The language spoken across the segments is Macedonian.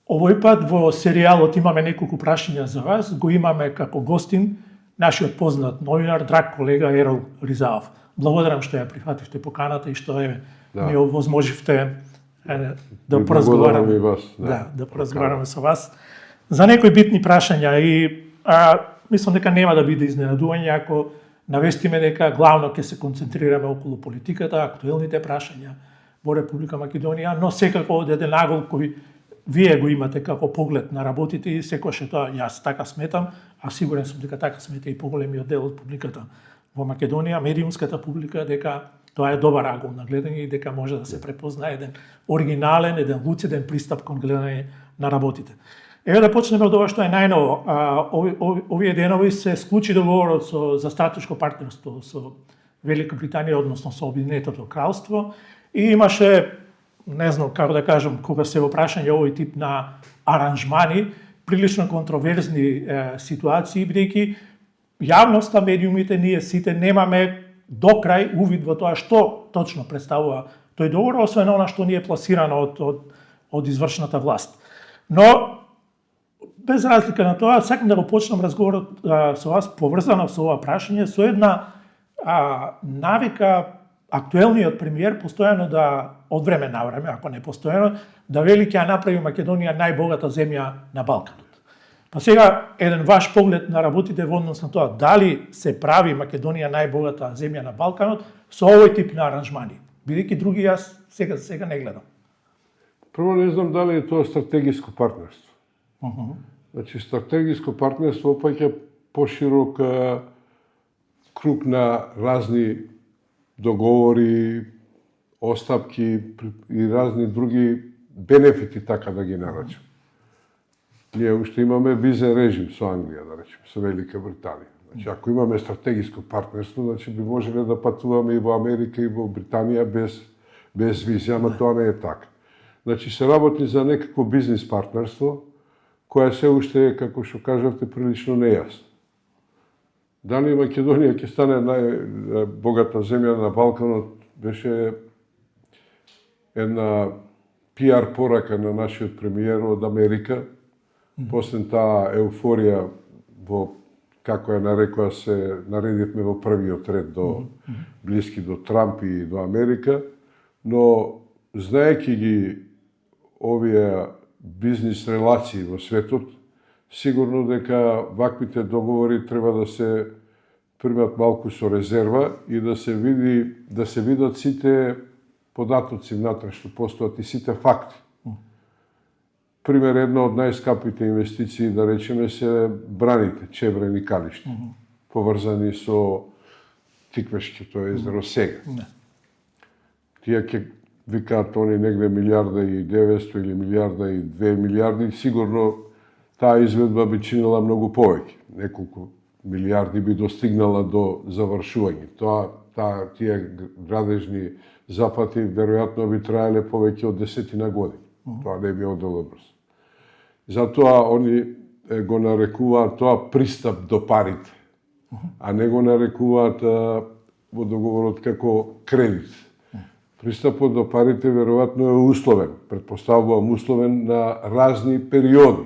Овој пат во серијалот имаме неколку прашања за вас. Го имаме како гостин нашиот познат новинар, драг колега Ерол Ризаов. Благодарам што ја прифативте поканата и што ми овозможивте да поразговараме. Да поразговараме со вас за некои битни прашања и мислам дека нема да биде изненадување ако навестиме дека главно ќе се концентрираме околу политиката, актуелните прашања во Република Македонија, но секако од еден агол кој вие го имате како поглед на работите и секогаш е тоа, јас така сметам, а сигурен сум дека така смета и поголемиот дел од публиката во Македонија, медиумската публика, дека тоа е добар агол на гледање и дека може да се препознае еден оригинален, еден луциден пристап кон гледање на работите. Еве да почнеме од ова што е најново. Овие денови се склучи договорот за стратешко партнерство со Велика Британија, односно со Обединетото кралство, и имаше, не знам како да кажам, кога се во прашање овој тип на аранжмани, прилично контроверзни ситуации, бидејќи јавноста, медиумите, ние сите немаме до крај увид во тоа што точно представува тој договор, освен она што ни е пласирано од извршната власт. Но без разлика на тоа, сакам да го почнам разговорот со вас поврзано со ова прашање, со една навика актуелниот премиер постојано да, од време на време, ако не постојано, да вели ќе ја направи Македонија најбогата земја на Балканот. Па сега, еден ваш поглед на работите во однос на тоа, дали се прави Македонија најбогата земја на Балканот со овој тип на аранжмани? Бидејќи други јас сега не гледам. Прво не знам дали е тоа стратегиско партнерство. Значи, стратегиско партнерство опаќа поширок круг на разни договори, остапки и разни други бенефити, така да ги наречем. Ние уште имаме визен режим со Англија, да речем, со Велика Британија. Значи, ако имаме стратегиско партнерство, значи би можеле да патуваме и во Америка и во Британија без виза, ама тоа не е така. Значи, се работи за некакво бизнес партнерство, која се уште е, како што кажавте, прилично нејасно. Дали Македонија ќе стане најбогата земја на Балканот, беше една пиар порака на нашиот премиер од Америка, после таа еуфорија во, како ја нарекоа, се наредивме во првиот ред до блиски до Трамп и до Америка, но знаеки ги овие бизнес релации во светот, сигурно дека ваквите договори треба да се примат малку со резерва и да се видат сите податоци внатре што постојат и сите факти. Пример, една од најскапите инвестиции, да речеме, се браните, Чебрен и Калиште, поврзани со Тиквешкото езеро сега. Тие ќе викаат они негде 1.900.000 или 1.2 милиарди, сигурно таа изведба би чинила многу повеќе. Неколку милиарди би достигнала до завршување. Тие градежни запати веројатно би траеле повеќе од 10 години. Тоа не би одело брзо. Затоа они го нарекуваат тоа пристап до парите, а не го нарекуваат во договорот како кредит. Пристапот до парите веројатно е условен, претпоставувам условен на разни периоди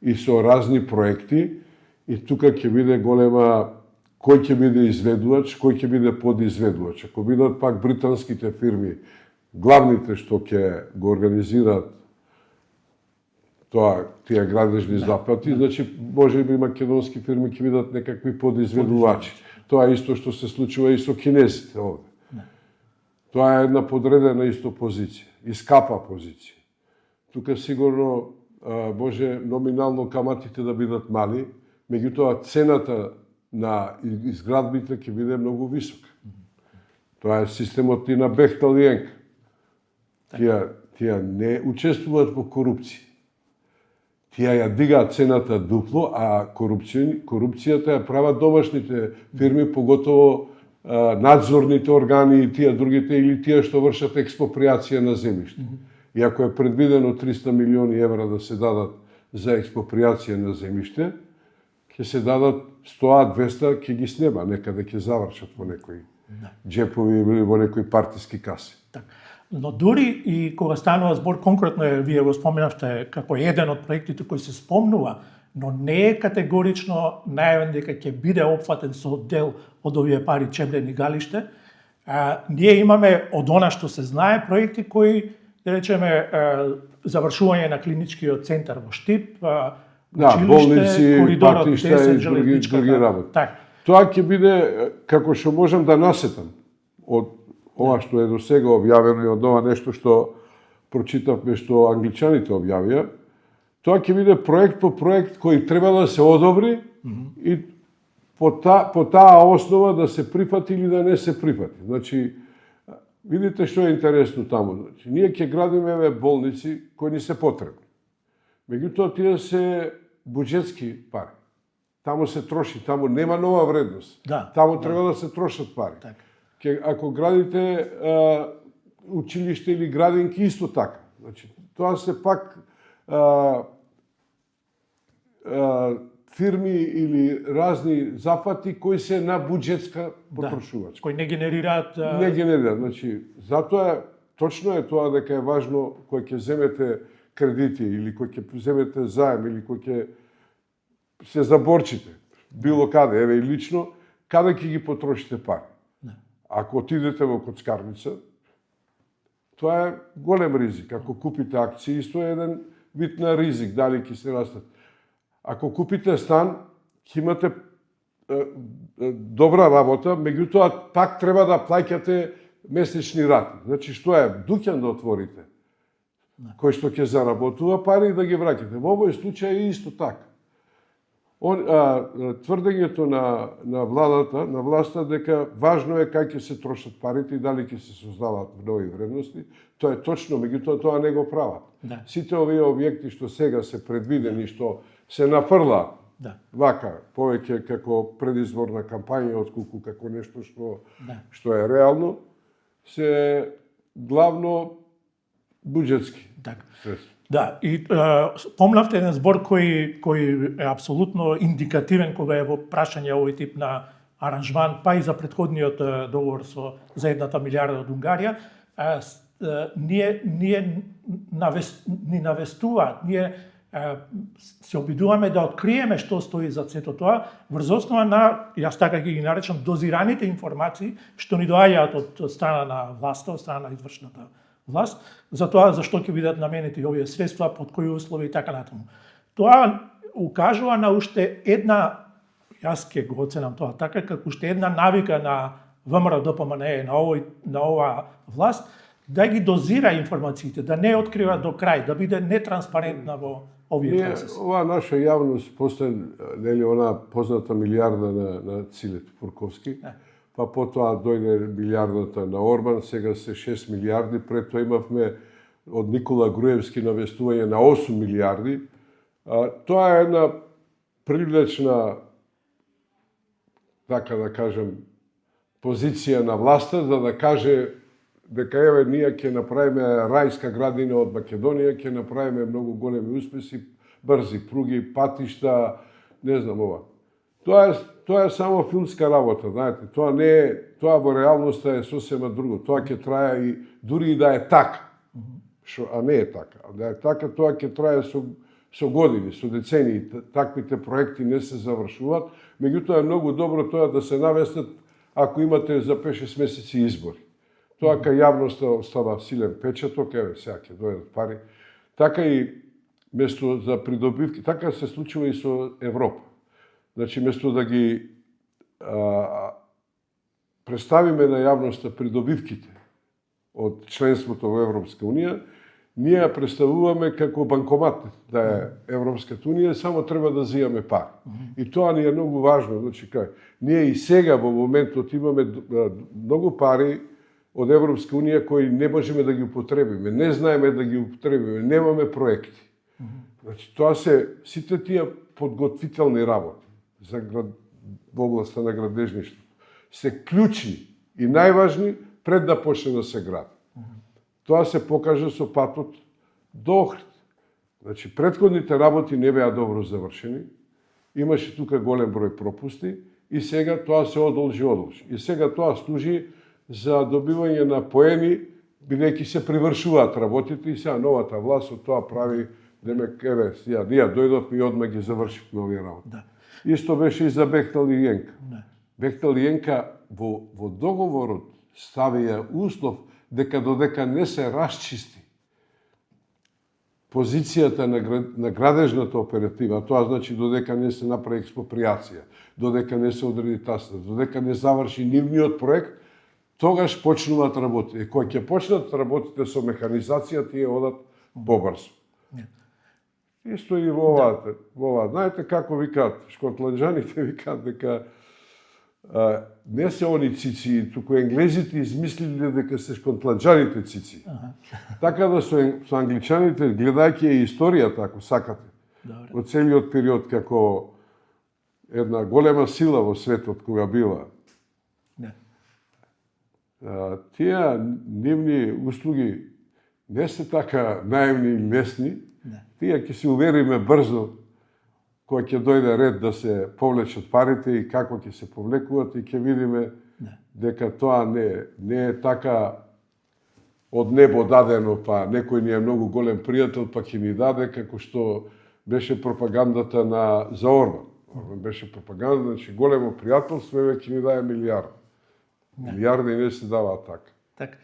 и со разни проекти, и тука ќе биде голема кој ќе биде изведувач, кој ќе биде подизведувач. Ако бидат пак британските фирми главните што ќе го организираат тие градежни запати, значи може би македонски фирми ќе бидат некакви подизведувачи. Тоа е исто што се случува и со кинезите овде. Тоа е една подредена исто позиција, и скапа позиција. Тука сигурно може номинално каматите да бидат мали, меѓутоа цената на изградбите ќе биде многу висока. Тоа е системот и на Бехтел и Енка. Тие не учествуваат во корупција. Тие ја дигаат цената дупло, а корупцијата ја прават домашните фирми, поготово надзорните органи и тие другите, или тие што вршат експроприација на земјиште. И ако е предвидено 300 милиони евра да се дадат за експроприација на земјиште, ќе се дадат 100-200, ќе ги снема, некаде ќе завршат во некои джепови или во некои партиски каси. Но дури и кога станува збор, конкретно вие го споменавте како еден од проектите кој се спомнува, но не е категорично најавен дека ќе биде опфатен со дел од овие пари Чеблен и Галиште. Ние имаме од она што се знае проекти кои, да речеме, завршување на клиничкиот центар во Штип, болници, коридорот патишта 10, и други работи. Так. Тоа ќе биде како што можам да насетам од ова што е до сега објавено и од ова нешто што прочитавме што англичаните објавија. Тоа ќе биде проект по проект кој треба да се одобри и по таа основа да се прифати или да не се прифати. Значи, видите што е интересно таму. Значи, ние ќе градиме болници кои ни се потребни. Меѓутоа, тие се буџетски пари. Таму се троши, таму нема нова вредност. Таму треба да се трошат пари. Так. Ако градите училиште или градинки, исто така. Значи, тоа се пак фирми или разни зафати кои се на буџетска потрошувачка. Кои не генерираат... Не генерираат. Значи, затоа точно е тоа дека е важно кој ќе земете кредити или кој ќе земете заем или кој ќе се заборчите било каде, еве и лично, каде ќе ги потрошите пари. Ако отидете во коцкарница, тоа е голем ризик. Ако купите акции, исто е еден вид на ризик, дали ќе се растат. Ако купите стан, ќе имате добра работа, меѓутоа пак треба да плаќате месечни рати. Значи, што е? Дуќан да отворите, кој што ќе заработува пари и да ги враќате. Во овој случај е исто така. Тврдењето на владата, на власта, дека важно е кај ќе се трошат парите и дали ќе се создаваат нови вредности, тоа е точно, меѓутоа тоа не го прават. Сите овие објекти што сега се предвидени, што се нафрла вака, повеќе како предизборна кампања, отколку како нешто што е реално, се главно буџетски. Да, и спомнавте еден збор кој е апсолутно индикативен кога е во прашање овој тип на аранжман, па и за претходниот договор за 1 милиарда од Унгарија, ни навестуваат, ние се обидуваме да откриеме што стои за сето тоа, врз основа на, јас така ги наречам, дозираните информации што ни доаѓаат од страна на власта, од страна на извршната власт, за тоа зашто ќе бидат наменети овие средства, под кои услови и така натаму. Тоа укажува на уште една, јас ќе го оценам тоа така, како уште една навика на ВМРО-ДПМНЕ, на ова власт, да ги дозира информациите, да не открива до крај, да биде нетранспарентна во овие процеси. Ова наша јавност после она позната милиарда на Цилет Пурковски, па потоа дојде милиардата на Орбан, сега се 6 милиарди, пред тоа имавме од Никола Груевски навестување на 8 милиарди. Тоа е една привлечна, така да кажем, позиција на власта, за да каже дека еве ние ќе направиме рајска градина од Македонија, ќе направиме многу големи успеси, брзи пруги, патишта, не знам ова. Тоа е само филмска работа, знаете, тоа во реалноста е сосема друго. Тоа ќе трае и дури и да е така, а не е така. Да е така, тоа ќе трае со години, со децении. Таквите проекти не се завршуваат, меѓутоа е многу добро тоа да се навестат ако имате за 5-6 месеци избори. Тоа кај јавноста остава силен печаток, еве сега ќе дојдат пари. Така и место за придобивки, така се случува и со Европа. Значи, место да ги представиме на јавноста придобивките од членството во Европска Унија, ние ја представуваме како банкомат да е Европската Унија, само треба да зијаме пари. И тоа ни е многу важно. Значи, ние и сега во моментот имаме многу пари од Европска Унија кои не можеме да ги употребиме, не знаеме да ги употребиме, немаме проекти. Значи, тоа се сите тие подготвителни работи во областта на градежништвото се клучни и најважни пред да почне да се гради. Тоа се покажа со патот до Охрид. Значи, претходните работи не беа добро завршени, имаше тука голем број пропусти и сега тоа се одолжи. И сега тоа служи за добивање на поени бидејќи се привршуваат работите и сега новата власт од тоа прави, демек, еве, сега, ние дојдовме и одма ги завршивме овие работи. Да. Исто беше и за Бехтел и Јенка. Да. Бехтел и Јенка во договорот ставија услов дека додека не се расчисти позицијата на градежната оператива, тоа значи додека не се направи експроприација, додека не се одреди тасна, додека не заврши нивниот проект, тогаш почнуваат работи. И кога ќе почнат работите со механизација, тие одат побрзо. Исто и во ова. Знаете како викаат, шкотланџаните викаат дека не се они цици, туку енглезите измислиле дека се шкотланџаните цици. Така да со англичаните, гледајќи ја историјата, ако сакате, од целиот период како една голема сила во светот кога била, тие нивни услуги не се така наивни и лесни, тие ќе се увериме брзо кога ќе дојде ред да се повлечат парите и како ќе се повлекуваат и ќе видиме дека тоа не е така од небо дадено, па некој ни е многу голем пријател, па ќе ни даде, како што беше пропагандата за Орбан. Орбан беше пропаганда, значи големо пријателство, еве ќе ни даде милиарди. Милиарди не се даваат така. Така.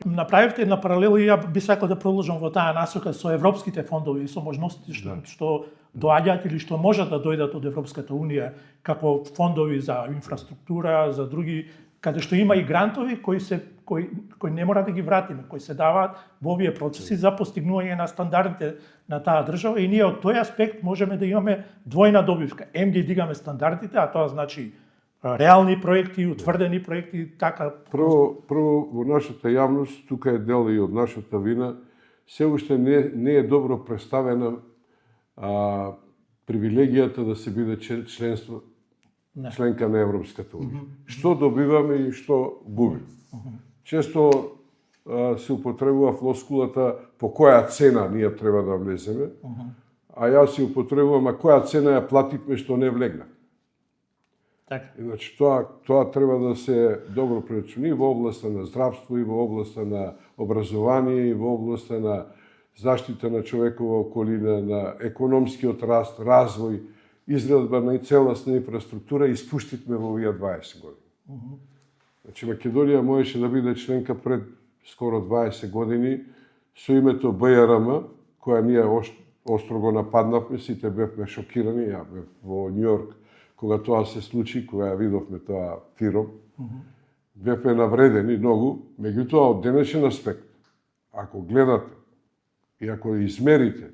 Направивте една паралела и ја би сакал да продолжам во таа насока со европските фондови и со можностите што доаѓаат или што можат да дојдат од Европската унија како фондови за инфраструктура, за други, каде што има и грантови кои не мора да ги вратиме, кои се даваат во овие процеси за постигнување на стандардите на таа држава и ние од тој аспект можеме да имаме двојна добивка. Ги дигаме стандардите, а тоа значи реални проекти, утврдени проекти, така. Прво во нашата јавност, тука е дел и од нашата вина, се уште не е добро представена привилегијата да се биде членка на Европската унија. Што добиваме и што губиме. Често се употребува флоскулата по која цена ние треба да влеземе, а јас се употребувам која цена ја плативме што не влегна. Иначе тоа треба да се добро прерачуни во областа на здравство и во областа на образование и во областа на заштита на човекова околина, на економскиот раст, развој, изградба на целосна инфраструктура и спуштивме во овие 20 години. Значи Македонија можеше да биде членка пред скоро 20 години со името БРМ, која ние острого нападнавме, сите бевме шокирани, ја бев во Њујорк кога тоа се случи, кога ја видовме тоа фиром, бевме навредени многу, меѓутоа од денешен аспект, ако гледате и ако измерите,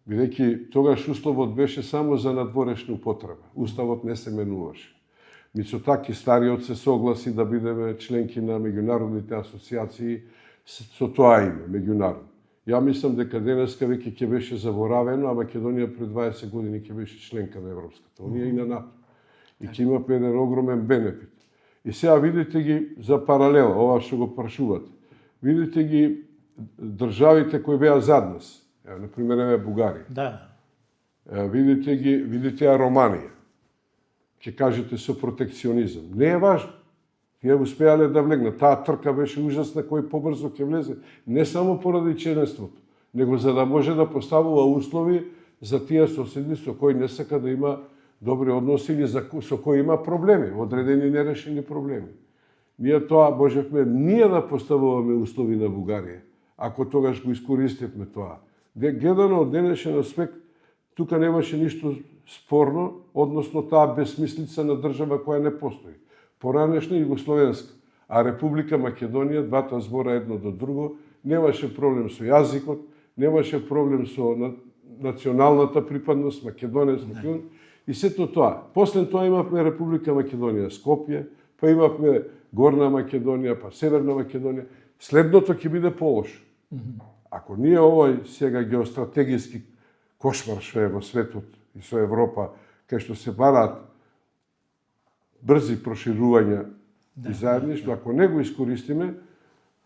бидејќи тогаш уставот беше само за надворешна употреба, уставот не се менуваше. Мицотаки стариот се согласи да бидеме членки на меѓународните асоциации со тоа име, меѓународно. Ја мислам дека денеска веќе ќе беше заборавено, а Македонија пред 20 години ќе беше членка на Европската унија и на НАТО. И ќе имаме еден огромен бенефит. И сега видите ги за паралела, ова што го прашувате. Видите ги државите кои беа зад нас. Например, еве Бугарија. Да. Видите ја Романија. Ќе кажете со протекционизам. Не е важно. Тие успеале да влегнат. Таа трка беше ужасна, кој побрзо ќе влезе. Не само поради членството, него за да може да поставува услови за тие соседи со кои не сака да има добри односи или со кои има проблеми, одредени нерешени проблеми. Ние тоа можевме да поставуваме услови на Бугарија, ако тогаш го искористивме тоа. Гледано од денешен аспект, тука немаше ништо спорно, односно таа безсмислица на држава која не постои. Поранешна Југословенска, а Република Македонија, двата збора едно до друго, немаше проблем со јазикот, немаше проблем со националната припадност, македонец, и сето тоа. После тоа имавме Република Македонија, Скопје, па имавме Горна Македонија, па Северна Македонија. Следното ќе биде полошо. Ако ние овој сега геостратегиски кошмар што е во светот и со Европа, кај што се бараат брзи проширувања и заедништво, ако не го искористиме,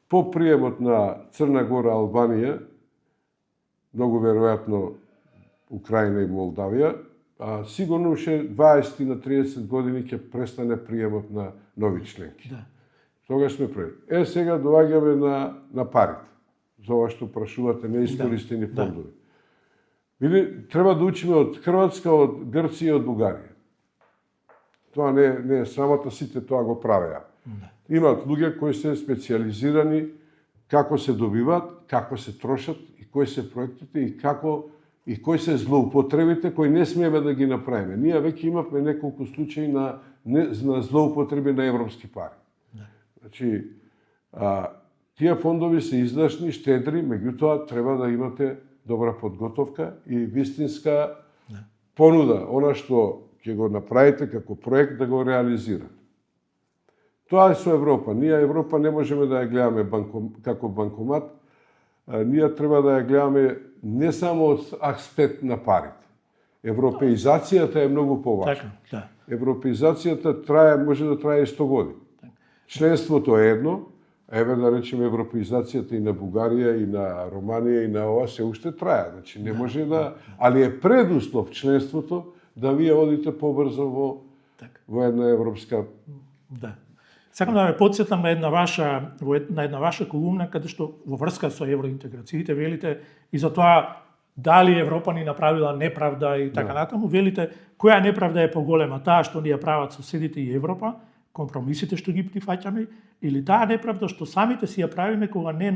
по приемот на Црна Гора, Албанија, многу веројатно Украина и Молдавија, сигурно уште 20 на 30 години ќе престане приемот на нови членки. Тогаш сме прави. Сега доаѓаме на парите. За ова што прашувате неискористени фондови. Треба да учиме од Хрватска, од Грција и од Бугарија. Тоа не е срамота, сите тоа го правеа. Имаат луѓе кои се специализирани како се добиваат, како се трошат и кои се проектите и кои се злоупотребите кои не смееме да ги направиме. Ние веќе имавме неколку случаи на злоупотреби на европски пари. Значи, тие фондови се издашни, штедри, меѓутоа треба да имате добра подготовка и вистинска понуда, она што ќе го направите како проект да го реализирате. Тоа е со Европа. Ние Европа не можеме да ја гледаме како банкомат, ние треба да ја гледаме не само од аспект на парите. Европеизацијата е многу поважна. Европеизацијата може да трае 100 години. Членството е едно, еве да речеме европеизацијата и на Бугарија, и на Романија, и на ова се уште трае. Значи не може али е предуслов членството да вие одите побрзо во една европска. Сакам да ме потсетам на една ваша колумна каде што во врска со евроинтеграциите велите и за тоа дали Европа ни направила неправда и така натаму, велите која неправда е поголема, таа што ни ја прават соседите и Европа, компромисите што ги прифаќаме, или таа неправда што самите си ја правиме кога не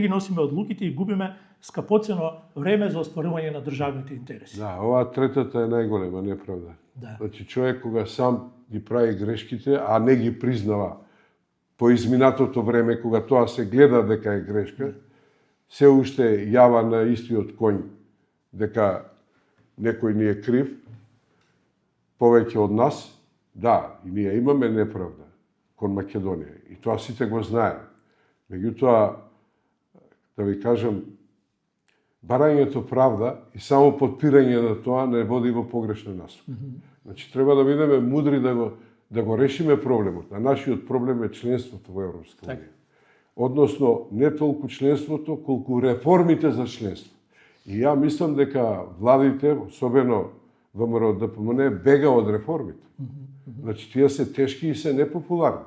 ги носиме одлуките и губиме скапоцено време за остварување на државните интереси. Оваа третата е најголема неправда. Значи човек кога сам ги прави грешките, а не ги признава по изминатото време кога тоа се гледа дека е грешка, се уште јава на истиот коњ дека некој ни е крив повеќе од нас. И ние имаме неправда кон Македонија и тоа сите го знаеме. Меѓутоа, да ви кажам, барањето правда и само подпирање на тоа не води во погрешна насока. Значи, треба да бидеме мудри да го решиме проблемот. А нашиот проблем е членството во Европска унија. Односно, не толку членството, колку реформите за членство. И ја мислам дека владите, особено ВМРО ДПМН, бега од реформите. Значи, тие се тешки и се непопуларни.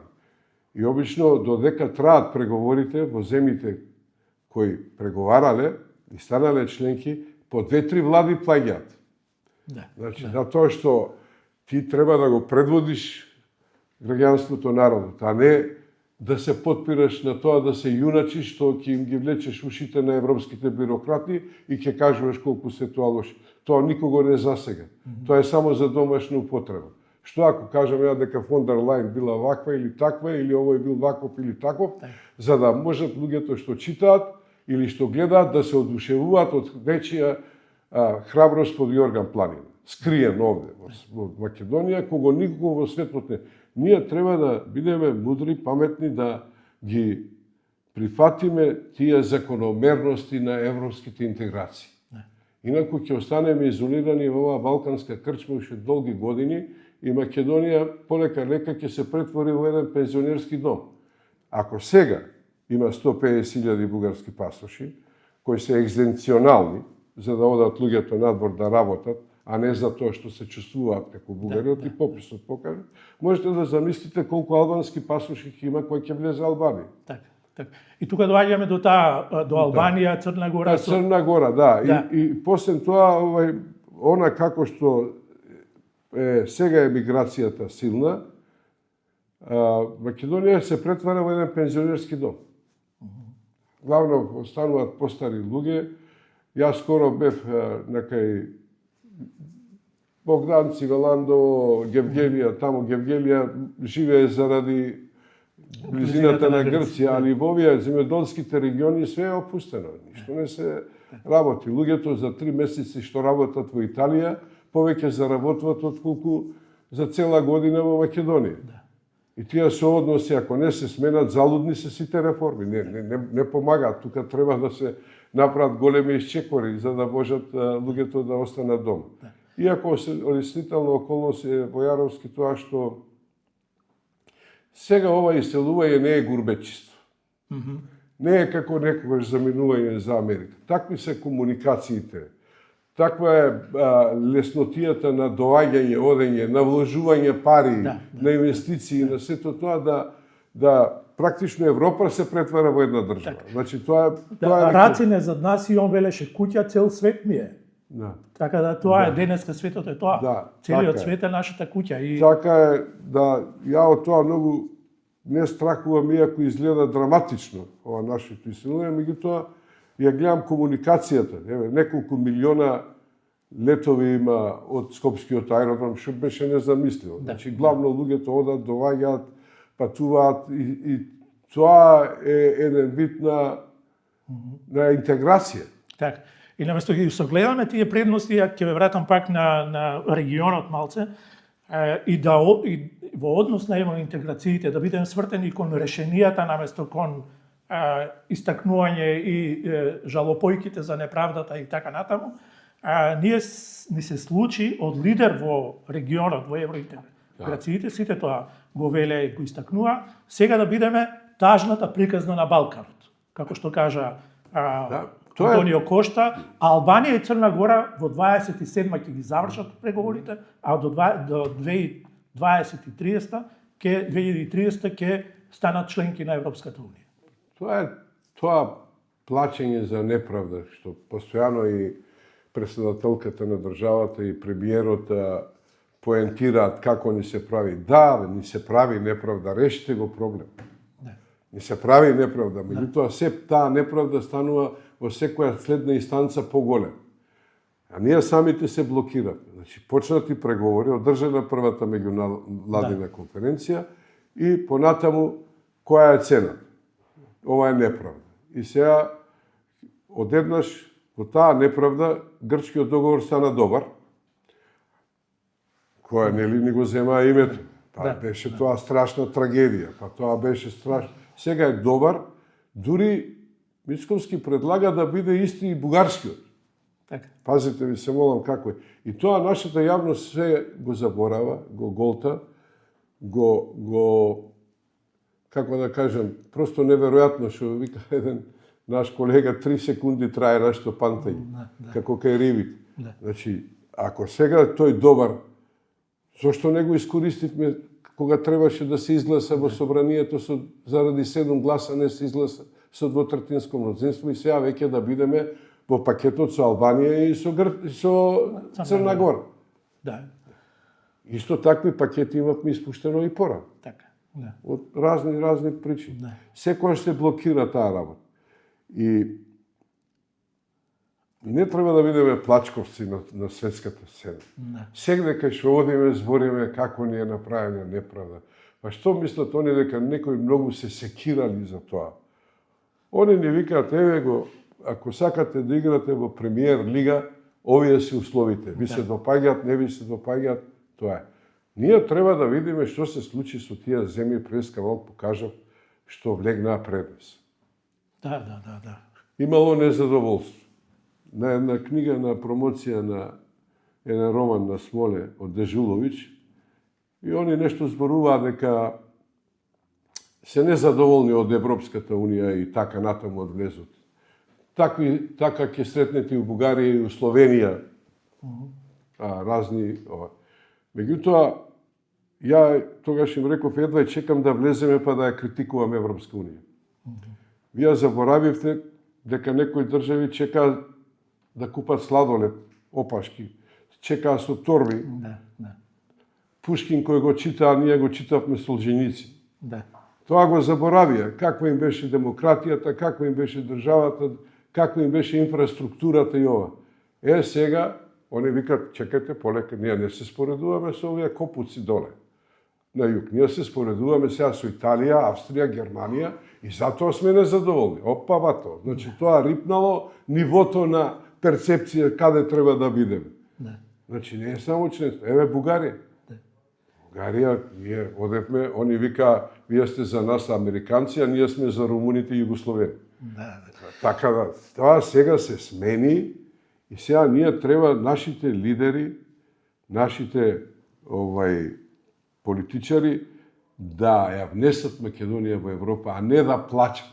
И обично, додека траат преговорите во земјите кои преговарале и станале членки, по 2-3 влади плаѓаат. Значи, тоа што ти треба да го предводиш граѓанството, народот, а не да се подпираш на тоа да се јуначиш, што ќе им ги влечеш ушите на европските бюрократи и ќе кажуваш колку се тоа лошо. Тоа никого не засега. Тоа е само за домашна употреба. Што ако кажам ја дека фон дер Лајн била ваква или таква, или овој бил ваков или таков, за да можат луѓето што читаат или што гледаат да се одушевуваат од нечија храброст од Јорган Планина. Скриен овде во Македонија, кого никого во светот не. Ние треба да бидеме мудри, паметни, да ги прифатиме тие закономерности на европските интеграции. Инаку ќе останеме изолирани во оваа балканска крчма уште долги години и Македонија полека-лека ќе се претвори во еден пензионерски дом. Ако сега има 150.000 бугарски пасоши, кои се екзистенционални, за да одат луѓето надвор да работат, а не за тоа што се чувствуваат како бугариот и пописот покажа, можете да замислите колку албански пасоши ќе има кој ќе влезе Албанија. И тука доаѓаме до Албанија, Црна Гора. Црна Гора, И после тоа, она како што сега емиграцијата силна, Македонија се претвара во еден пензионерски дом. Главно остануваат постари луѓе. Јас скоро бев накај Богдан Цивеландо, Гевгелија, таму Гевгелија живее заради близината на Грција, али во овие земјоделските региони све е опустено, ништо не се работи. Луѓето за 3 месеци што работат во Италија, повеќе заработваат отколку за цела година во Македонија. И тие соодноси, ако не се сменат, залудни се сите реформи. Не помагаат. Тука треба да се направат големи исчекори за да можат луѓето да останат дома. Иако се олеснителна околност е во Јаровски тоа што сега ова иселување не е гурбечиство. Не е како некогаш заминување за Америка. Такви се комуникациите. Таква е леснотијата на доаѓање, одење, на вложување пари, на инвестиции, на сето тоа да практично Европа се претвара во една држава. Така. Значи тоа е Рацине зад нас и он велеше куќа цел свет ми е. Да. Така да тоа е денеска светот е тоа. Да, Целиот така е. свет е нашата куќа и Така е да ја од тоа многу не страхувам, иако изгледа драматично ова нашето иселување, меѓутоа ја гледам комуникацијата. Еве, неколку милиона летови има од Скопскиот аеродром, што беше незамисливо. Значи, главно луѓето одат, доаѓаат, патуваат и тоа е еден вид на интеграција. така. И наместо ги согледаме тие предности, ја ќе ве вратам пак на регионот малце, и во однос на евроинтеграциите да бидеме свртени кон решенијата наместо кон истакнување и жалопојките за неправдата и така натаму, ни се случи од лидер во регионот, во евроинтеграциите, сите тоа го веле и го истакнува, сега да бидеме тажната приказна на Балканот. Како што кажа Антонио Кошта, Албанија и Црна Гора во 27-ма ќе ги завршат преговорите, а до 2030 ќе станат членки на Европската унија. Тоа плачење за неправда, што постојано и председателката на државата и премиерот поентираат како ни се прави. Да, ни се прави неправда, решите го проблем. Ни се прави неправда, меѓутоа се таа неправда станува во секоја следна инстанца поголем. А ние самите се блокираме. Значи, почнати преговори, одржана првата меѓународна конференција и понатаму која е цена. Ова е неправда. И сега одеднаш во таа неправда грчкиот договор стана добар, која нели ни го земаа името. Беше тоа страшна трагедија, тоа беше страшно. Сега е добар, дури Мицковски предлага да биде исти и бугарскиот. Така. Пазите ви се молам како е. И тоа нашата јавност се го заборава, го голта, како да кажем, просто неверојатно што вика еден наш колега, 3 секунди трае нашето пантање, како кај рибите. Значи, ако сега тој добар, зошто не го искористивме кога требаше да се изгласа во собранието заради 7 гласа не се изгласа со двотретинско мнозинство и сега веќе да бидеме во пакетот со Албанија и со Црна Гора. Да. Исто такви пакети имавме испуштено и порано. Така. Да. Од разни причини. Да. Секојаш се блокира таа работа. И не треба да бидеме плачковци на светската сцена. Сегде кај што одиме, збориме како ни е направена неправда. Па што мислат они дека некои многу се секирали за тоа? Они ни викаат, еве го, ако сакате да играте во премиер лига, овие се условите. Ви се допаѓаат, не ви се допаѓаат, тоа е. Ние треба да видиме што се случи со тие земји, преска малку покажав што влегнаа пред нас. Да. Имало незадоволство. На една книга на промоција на еден роман на Смоле од Дежуловиќ и они нешто зборуваа дека се незадоволни од Европската унија и така натаму од влезот. Така ќе сретнете и у Бугарија и у Словенија разни. Меѓутоа, ја тогаш им реков, едва чекам да влеземе па да ја критикувам Европска унија. Вие заборавивте дека некои држави чекаат да купат сладолед, опашки, чекаа со торби. Пушкин кој го читаа, ние го читавме Солженици. Тоа го заборавија, каква им беше демократијата, каква им беше државата, каква им беше инфраструктурата и ова. Сега, они викат, чекайте, полека, ние не се споредуваме со овие копуци доле на југ. Ние се споредуваме сега со Италија, Австрија, Германија и затоа сме незадоволни. Опа, вато. Значи, тоа рипнало нивото на перцепција каде треба да бидеме. Значи, не е само членство. Еве Бугарија. Бугарија, ние одевме, они вика, вие сте за нас американци, а ние сме за румуните и југословени. Така да, тоа сега се смени и сега ние треба нашите лидери, нашите политичари да ја внесат Македонија во Европа, а не да плачат,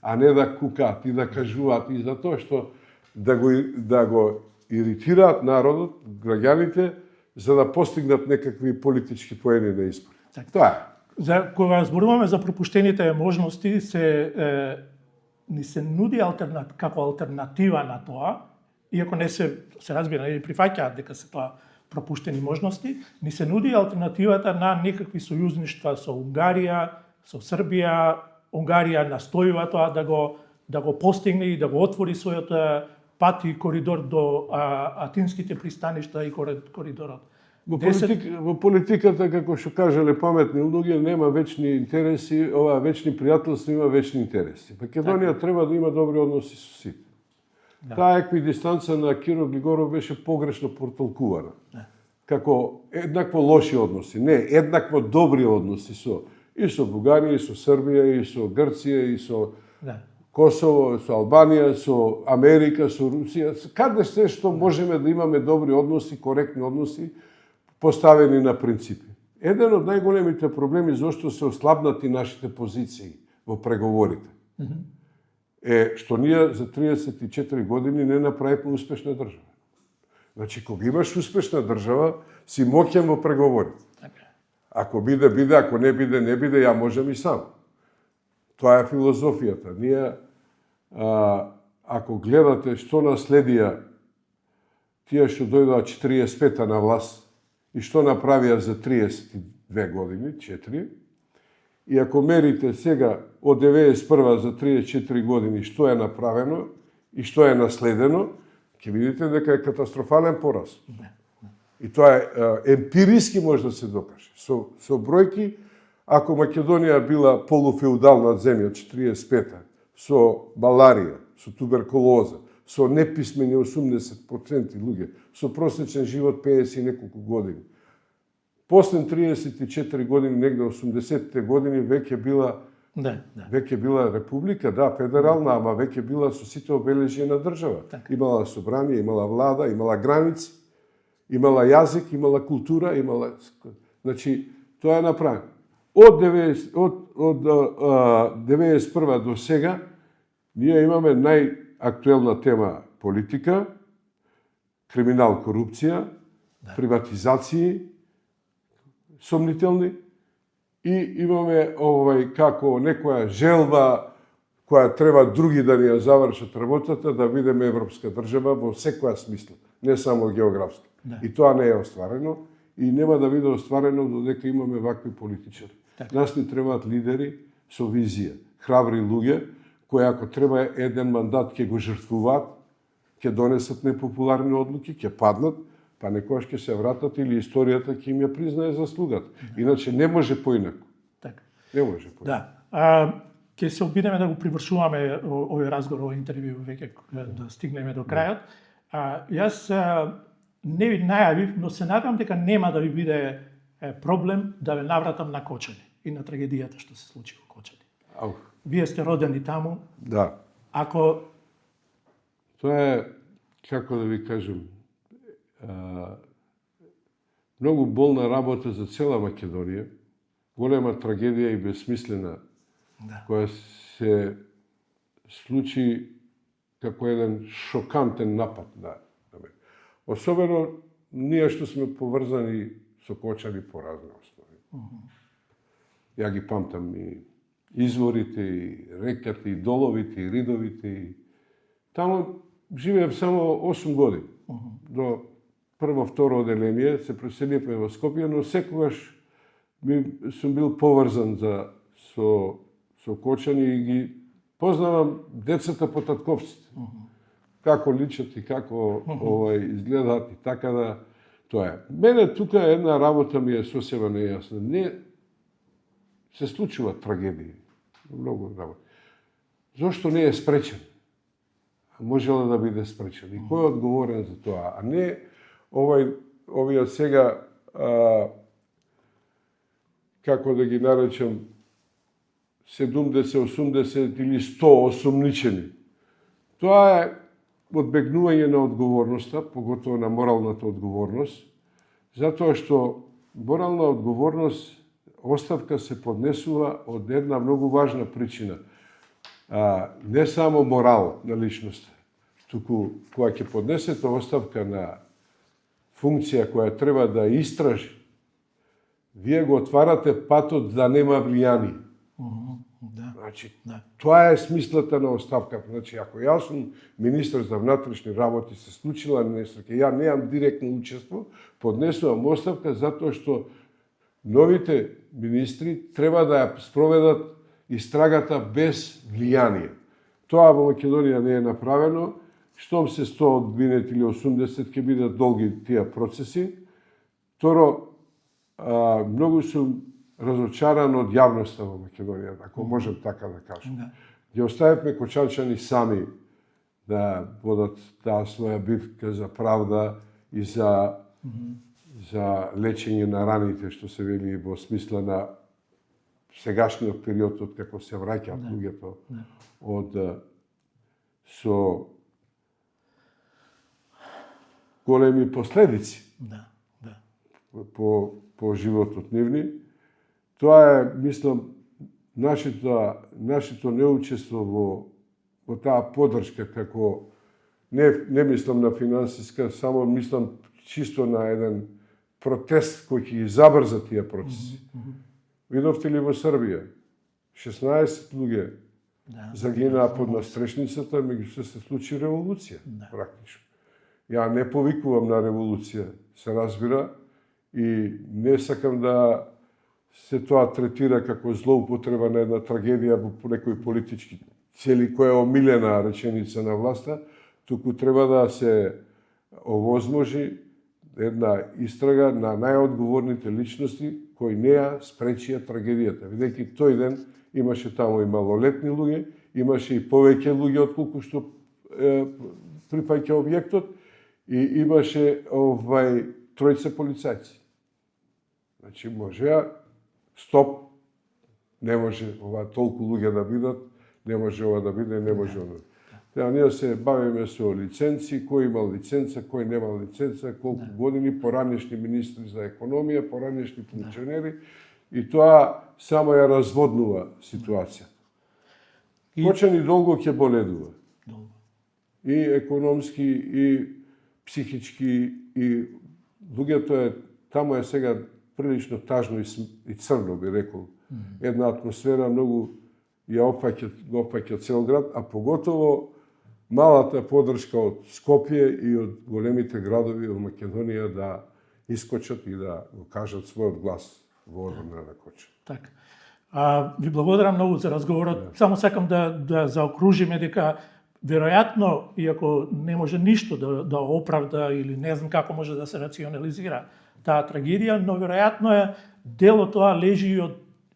а не да кукаат и да кажуваат и за тоа што да го иритираат народот, граѓаните, за да постигнат некакви политички поени на избори. Тоа е. Кога зборуваме за пропуштените можности, ни се нуди како алтернатива на тоа, иако не се разбира, не прифаќаат дека се тоа пропуштени можности, ни се нуди алтернативата на некакви сојузништва со Унгарија, со Србија. Унгарија настојува тоа да го постигне и да го отвори својот пат и коридор до атинските пристаништа и коридорот. Во политиката, како што кажале паметни луѓе, нема вечни интереси, вечни пријателства, има вечни интереси. Македонија треба да има добри односи со сите. Таа еквидистанца на Киро Глигоров беше погрешно протолкувана. Како еднакво лоши односи. Не, еднакво добри односи и со Бугарија, и со Србија, и со Грција, и со Косово, со Албанија, со Америка, со Русија. Каде се што можеме да имаме добри односи, коректни односи, поставени на принципи. Еден од најголемите проблеми зашто се ослабнати нашите позиции во преговорите е што ние за 34 години не направивме успешна држава. Значи, кога имаш успешна држава, си моќен во преговорите. Ако биде, биде, ако не биде, не биде, ја можам и сам. Тоа е филозофијата. Ние, ако гледате што наследија тие што дојдоа 45-та на власт и што направија за 32 години, 4, и ако мерите сега од 91 за 34 години што е направено и што е наследено, ќе видите дека е катастрофален пораст. И тоа е емпириски може да се докаже. Со бројки, ако Македонија била полуфеудална земја 45-та, со маларија, со туберкулоза, со неписмени 80% луѓе, со просечен живот 50 и неколку години. После 34 години, негде 80-те години, веќе била република, федерална, ама веќе била со сите обележја на држава. Имала собрание, имала влада, имала граници, имала јазик, имала култура, Значи, тоа е направено. Од 91 до сега, ние имаме најактуелна тема политика, криминал, корупција, приватизации, сомнителни, и имаме како некоја желба која треба други да ни ја завршат работата, да бидеме европска држава во секоја смисла, не само географски. И тоа не е остварено и нема да биде остварено додека имаме вакви политичари. Нас ни требаат лидери со визија, храбри луѓе кои ако треба еден мандат ќе го жртвуваат, ќе донесат непопуларни одлуки, ќе паднат, па некојаш ќе се вратат или историјата ќе им ја признае заслугата. Иначе не може поинаку. Не може поинаку. Ќе се обидеме да го привршуваме овој разговор, овој интервју, веќе да стигнеме до крајот. Јас не ви најавив, но се надевам дека нема да ви биде проблем да ве навратам на Кочани и на трагедијата што се случи во Кочани. Вие сте родени таму. Да. Ако... Тоа е, како да ви кажем, многу болна работа за цела Македонија, голема трагедија и безсмислена, која се случи како еден шокантен напад на мене. Особено ние што сме поврзани со Кочани по разни основи. Ја ги памтам и изворите, и реката, и доловите, и ридовите. И... Таму живеев само 8 години. До прво, второ оделение се преселивме во Скопје, но секогаш сум бил поврзан со Кочани и ги познавам децата по татковците. Како личат и како изгледаат и така да тоа е. Мене тука една работа ми е сосема нејасна. Не се случуваат трагедии. Многу работа. Зошто не е спречен? Можела да биде спречен. И кој е одговорен за тоа? А не овие сега, како да ги наречам, 70, 80 или 100 осумничени. Тоа е одбегнување на одговорноста, поготово на моралната одговорност, затоа што морална одговорност, оставка се поднесува од една многу важна причина. Не само морал на личноста, туку кога ќе поднесете оставка на функција која треба да истражи, вие го отварате патот да нема влијание. Да. Значи, тоа е смислата на оставката. Значи, ако јас сум министар за внатрешни работи, се случила несреќа, ја неам директно учество, поднесувам оставка затоа што новите министри треба да ја спроведат истрагата без влијание. Тоа во Македонија не е направено. Штом се 100 одбинет или 80 ќе бидат долги тие процеси. Второ, многу сум разочаран од јавноста во Македонија, ако можем така да кажем. Ги оставивме кочанчани сами да водат таа своја битка за правда и за лечење на раните, што се вели во смисла на сегашниот период, од како се враќаат луѓето од со големи последици по животот нивни. Тоа е, мислам, нашето неучество во таа поддршка, како не мислам на финансиска, само мислам чисто на еден протест кој ќе ги забрза тие процеси. Видовте ли во Србија? 16 луѓе загинаа под настрешницата, меѓутоа се случи револуција, практично. Ја не повикувам на револуција, се разбира, и не сакам да се тоа третира како злоупотреба на една трагедија по некои политички цели, која е омилена реченица на власта, туку треба да се овозможи една истрага на најодговорните личности кои не ја спречија трагедијата. Бидејќи тој ден имаше таму и малолетни луѓе, имаше и повеќе луѓе отколку што припаѓа објектот, и имаше тројца полицајци. Значи можеа стоп, не може ова толку луѓе да бидат, не може ова да биде, не може оно. Теа ние се бавиме со лиценци, кој имал лиценца, кој немал лиценца, колку години, поранешни министри за економија, поранешни функционери, и тоа само ја разводнува ситуација. Кочани долго ќе боледува. И економски, и психички, и луѓето таму е сега прилично тажно и црно, би рекол. Една атмосфера многу ја опфаќа цел град, а поготово малата поддршка од Скопје и од големите градови во Македонија да искочат и да го кажат својот глас во одбрана на Кочан. Така. Ви благодарам многу за разговорот. Само сакам да заокружиме дека веројатно, иако не може ништо да оправда или не знам како може да се рационализира таа трагедија, но веројатно е дел од тоа лежи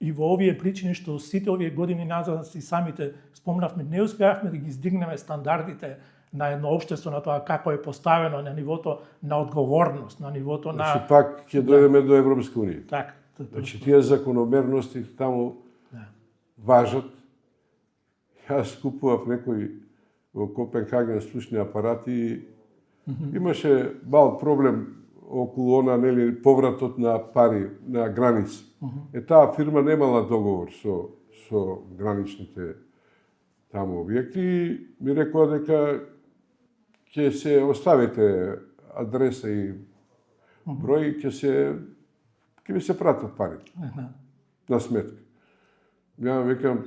и во овие причини што сите овие години назад и самите спомнавме, не успеавме да ги издигнеме стандардите на едно општество, на тоа како е поставено на нивото на одговорност, на нивото на... Значи пак ќе дојдеме до Европска унија. Така. Значи тие закономерности таму важат. Јас купував некои во Копенхаген слушни апарати и имаше мал проблем околу она, нели, повратот на пари на граница. Таа фирма немала договор со граничните таму објекти и ми рекоа дека ќе се оставите адреса и број, ќе ви се пратат парите на сметка. Ја викам,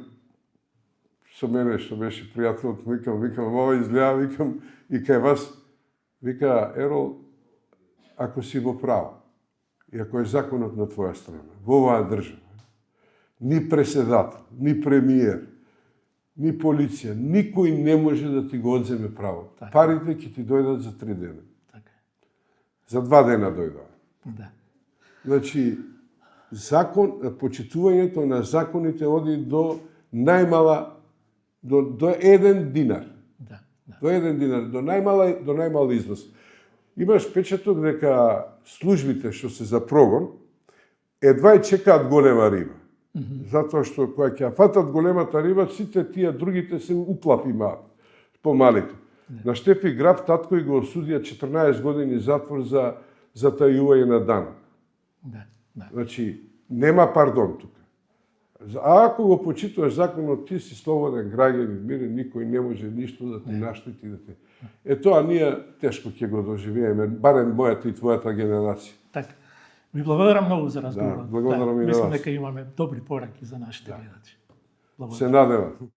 со мене што беше пријателот, викам, ова изгледа, викам, и кај вас, вика, Ерол, ако си во право, и ако е законот на твоја страна, во оваа држава, ни преседател, ни премиер, ни полиција, никој не може да ти го одземе право. Парите ќе ти дојдат за 3 дена. За 2 дена дојдоа. Значи, почитувањето на законите оди до најмала, до 1 динар. До 1 динар, до најмал износ. Имаш печаток дека службите што се за прогон едва и чекаат голема риба. Затоа што кога ќе фатат големата риба, сите тие другите се уплав имаат, помалите. На Штефи Граф татко го осудија 14 години затвор за тајување на данок. Значи, нема пардон тука. А ако го почитуваш законот, ти си слободен граѓанин, мирен, никој не може ништо да ти наштети, да те... Тоа ние тешко ќе го доживееме, барем мојата и твојата генерација. Така. Ви благодарам многу за разговорот. благодарам и на Мислам вас. дека имаме добри пораки за нашите гледачи. Се надевам.